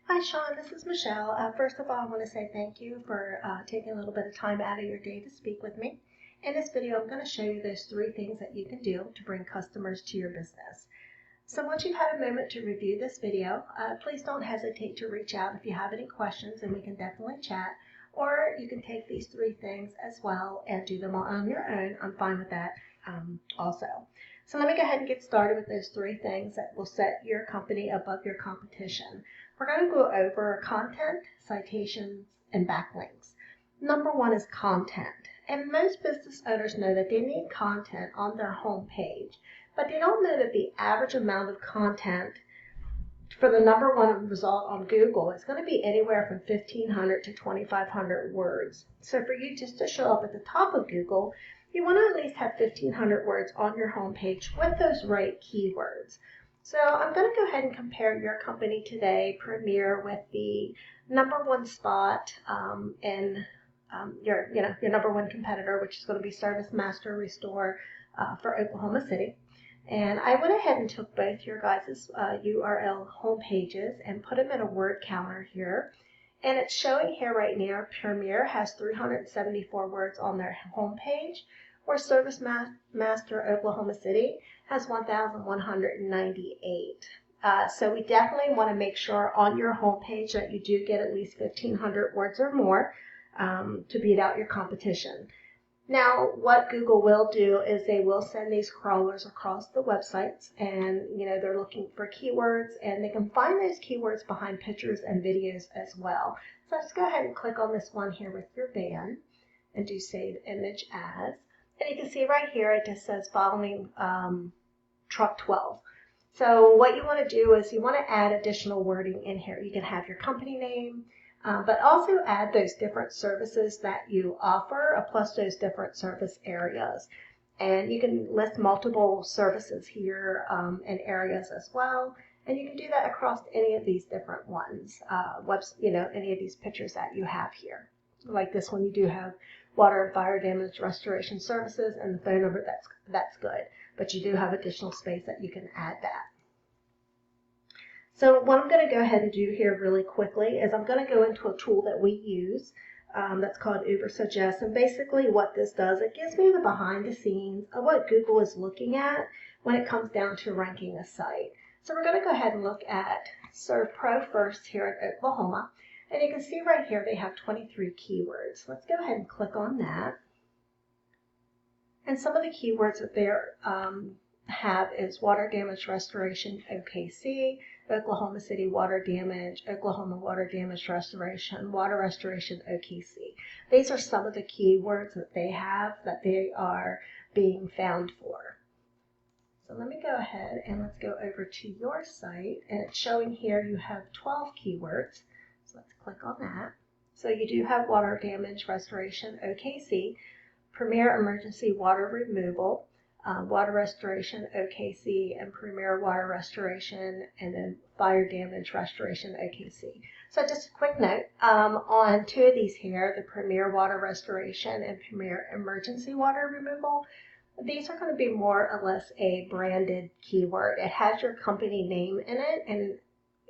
Hi Sean, this is Michelle. First of all, I want to say thank you for taking a little bit of time out of your day to speak with me. In this video, I'm going to show you those 3 things that you can do to bring customers to your business. So once you've had a moment to review this video, please don't hesitate to reach out if you have any questions and we can definitely chat. Or you can take these 3 things as well and do them on your own. I'm fine with that also. So let me go ahead and get started with those 3 things that will set your company above your competition. We're going to go over content, citations, and backlinks. Number 1 is content. And most business owners know that they need content on their home page, but they don't know that the average amount of content for the number 1 result on Google is going to be anywhere from 1,500 to 2,500 words. So for you just to show up at the top of Google, you want to at least have 1,500 words on your home page with those right keywords. So I'm going to go ahead and compare your company today, Premier, with the number 1 spot in your number 1 competitor, which is going to be ServiceMaster Restore for Oklahoma City. And I went ahead and took both your guys' URL home pages and put them in a word counter here. And it's showing here right now, Premier has 374 words on their home page, where ServiceMaster Oklahoma City has 1,198. So we definitely want to make sure on your home page that you do get at least 1,500 words or more to beat out your competition. Now, what Google will do is they will send these crawlers across the websites, and they're looking for keywords, and they can find those keywords behind pictures and videos as well. So let's go ahead and click on this one here with your van and do save image as. And you can see right here it just says following truck 12. So what you want to do is you want to add additional wording in here. You can have your company name, but also add those different services that you offer, plus those different service areas. And you can list multiple services here and areas as well. And you can do that across any of these different ones, any of these pictures that you have here. Like this one, you do have water and fire damage restoration services and the phone number. That's good, but you do have additional space that you can add that. So what I'm going to go ahead and do here really quickly is I'm going to go into a tool that we use that's called 𝙬𝙧𝙧𝙬𝙀. And basically what this does, it gives me the behind the scenes of what Google is looking at when it comes down to ranking a site. So we're going to go ahead and look at ServPro first here in Oklahoma. And you can see right here they have 23 keywords. Let's go ahead and click on that. And some of the keywords that they have is water damage restoration OKC, Oklahoma City water damage, Oklahoma water damage restoration, water restoration OKC. These are some of the keywords that they have that they are being found for. So let me go ahead and let's go over to your site, and it's showing here you have 12 keywords. So let's click on that. So you do have water damage restoration OKC, Premier emergency water removal, water restoration OKC, and Premier water restoration, and then fire damage restoration OKC. So just a quick note on 2 of these here, the Premier water restoration and Premier emergency water removal. These are going to be more or less a branded keyword. It has your company name in it, and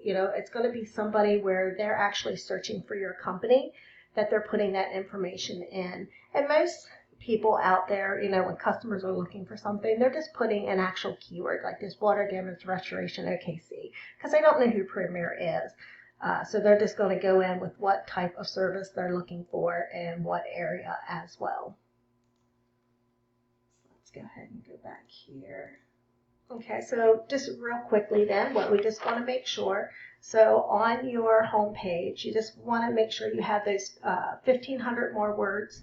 it's going to be somebody where they're actually searching for your company that they're putting that information in. And most people out there, when customers are looking for something, they're just putting an actual keyword like this water damage restoration OKC because they don't know who Premier is. So they're just going to go in with what type of service they're looking for and what area as well. Let's go ahead and go back here. Okay, so just real quickly then, what we just want to make sure, so on your home page, you just want to make sure you have those 1,500 more words,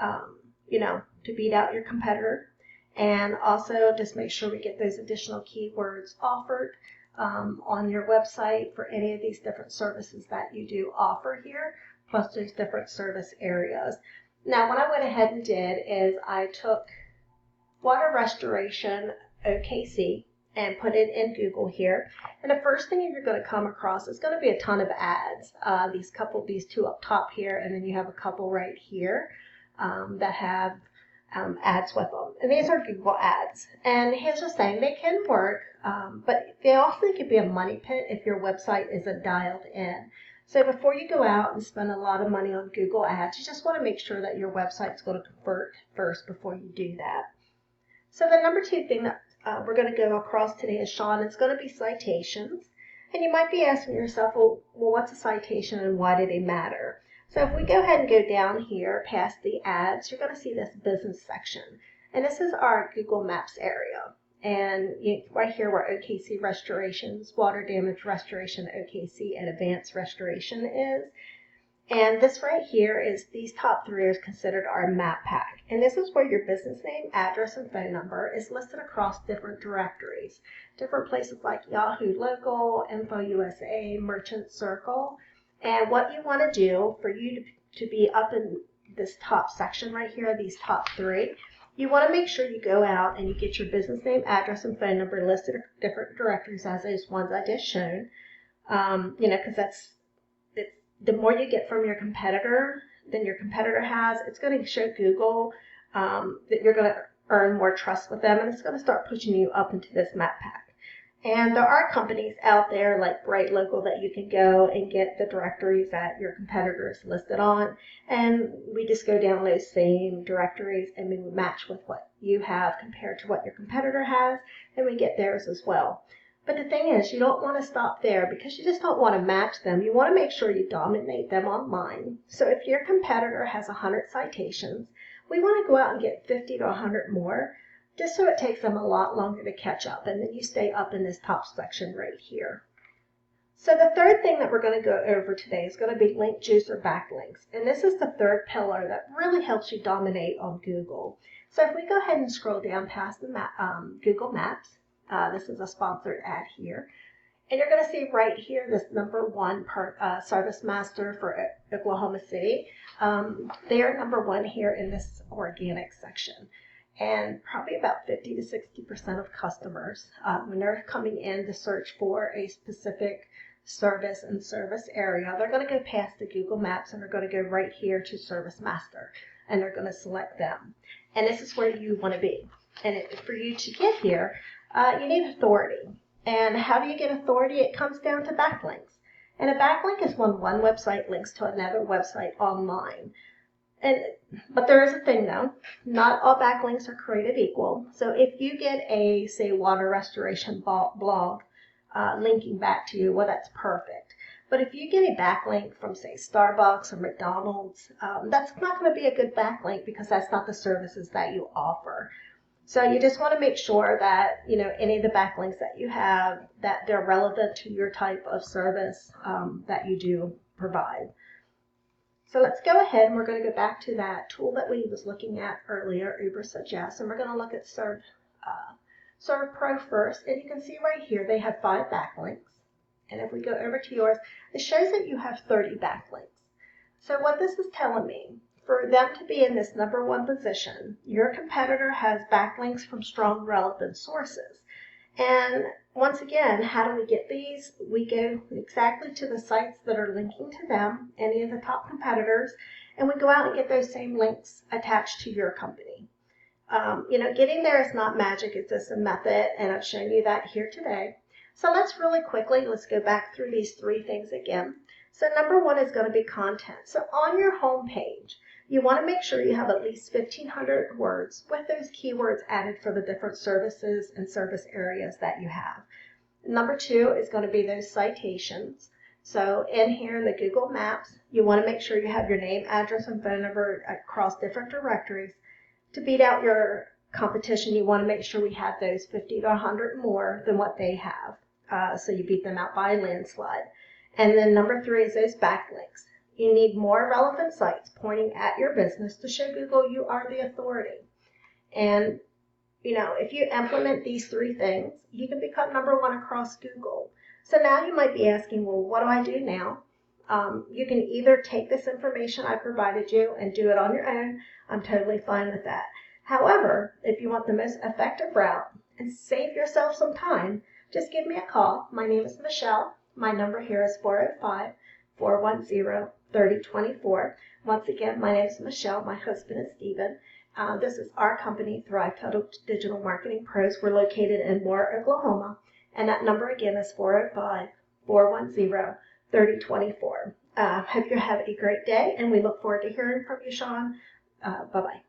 to beat out your competitor. And also just make sure we get those additional keywords offered on your website for any of these different services that you do offer here, plus those different service areas. Now, what I went ahead and did is I took water restoration OKC and put it in Google here. And the first thing you're going to come across is going to be a ton of ads. These 2 up top here, and then you have a couple right here that have ads with them. And these are Google ads. And here's the thing, they can work, but they also can be a money pit if your website isn't dialed in. So before you go out and spend a lot of money on Google ads, you just want to make sure that your website's going to convert first before you do that. So the number 2 thing that we're going to go across today is Sean. It's going to be citations. And you might be asking yourself, well, what's a citation and why do they matter? So if we go ahead and go down here past the ads, you're going to see this business section. And this is our Google Maps area. And right here where OKC Restorations, Water Damage Restoration, OKC, and Advanced Restoration is. And this right here is, these top 3 is considered our map pack. And this is where your business name, address, and phone number is listed across different directories. Different places like Yahoo Local, Info USA, Merchant Circle. And what you want to do for you to be up in this top section right here, these top 3, you want to make sure you go out and you get your business name, address, and phone number listed in different directories as those ones I just shown. Because the more you get from your competitor than your competitor has, it's going to show Google that you're going to earn more trust with them, and it's going to start pushing you up into this map pack. And there are companies out there like Bright Local that you can go and get the directories that your competitor is listed on, and we just go down those same directories and we match with what you have compared to what your competitor has, and we get theirs as well. But the thing is, you don't want to stop there because you just don't want to match them. You want to make sure you dominate them online. So if your competitor has 100 citations, we want to go out and get 50 to 100 more, just so it takes them a lot longer to catch up, and then you stay up in this top section right here. So the third thing that we're going to go over today is going to be link juice or backlinks. And this is the third pillar that really helps you dominate on Google. So if we go ahead and scroll down past the Google Maps, this is a sponsored ad here. And you're going to see right here this number 1 ServiceMaster for Oklahoma City. They are number 1 here in this organic section. And probably about 50 to 60% of customers, when they're coming in to search for a specific service and service area, they're going to go past the Google Maps and they're going to go right here to ServiceMaster. And they're going to select them. And this is where you want to be. And for you to get here, you need authority. And how do you get authority? It comes down to backlinks. And a backlink is when one website links to another website online. But there is a thing though, not all backlinks are created equal. So if you get a, say, water restoration blog linking back to you, well, that's perfect. But if you get a backlink from, say, Starbucks or McDonald's, that's not going to be a good backlink because that's not the services that you offer. So you just want to make sure that, any of the backlinks that you have, that they're relevant to your type of service that you do provide. So let's go ahead and we're going to go back to that tool that we was looking at earlier, 𝙬𝙤𝙨𝙞𝙙𝙚, and we're going to look at ServPro first. And you can see right here they have 5 backlinks. And if we go over to yours, it shows that you have 30 backlinks. So what this is telling me, for them to be in this number 1 position, your competitor has backlinks from strong relevant sources. And once again, how do we get these? We go exactly to the sites that are linking to them, any of the top competitors, and we go out and get those same links attached to your company. Getting there is not magic, it's just a method, and I've shown you that here today. So let's go back through these 3 things again. So number 1 is going to be content. So on your home page, you want to make sure you have at least 1,500 words with those keywords added for the different services and service areas that you have. Number 2 is going to be those citations. So in here in the Google Maps, you want to make sure you have your name, address, and phone number across different directories. To beat out your competition, you want to make sure we have those 50 to 100 more than what they have. So you beat them out by a landslide. And then number 3 is those backlinks. You need more relevant sites pointing at your business to show Google you are the authority. And, if you implement these 3 things, you can become number 1 across Google. So now you might be asking, well, what do I do now? You can either take this information I provided you and do it on your own. I'm totally fine with that. However, if you want the most effective route and save yourself some time, just give me a call. My name is Michelle. My number here is 405-410-3024. Once again, my name is Michelle. My husband is Stephen. This is our company, Thrive Total Digital Marketing Pros. We're located in Moore, Oklahoma, and that number again is 405-410-3024. Hope you have a great day, and we look forward to hearing from you, Sean. Bye-bye.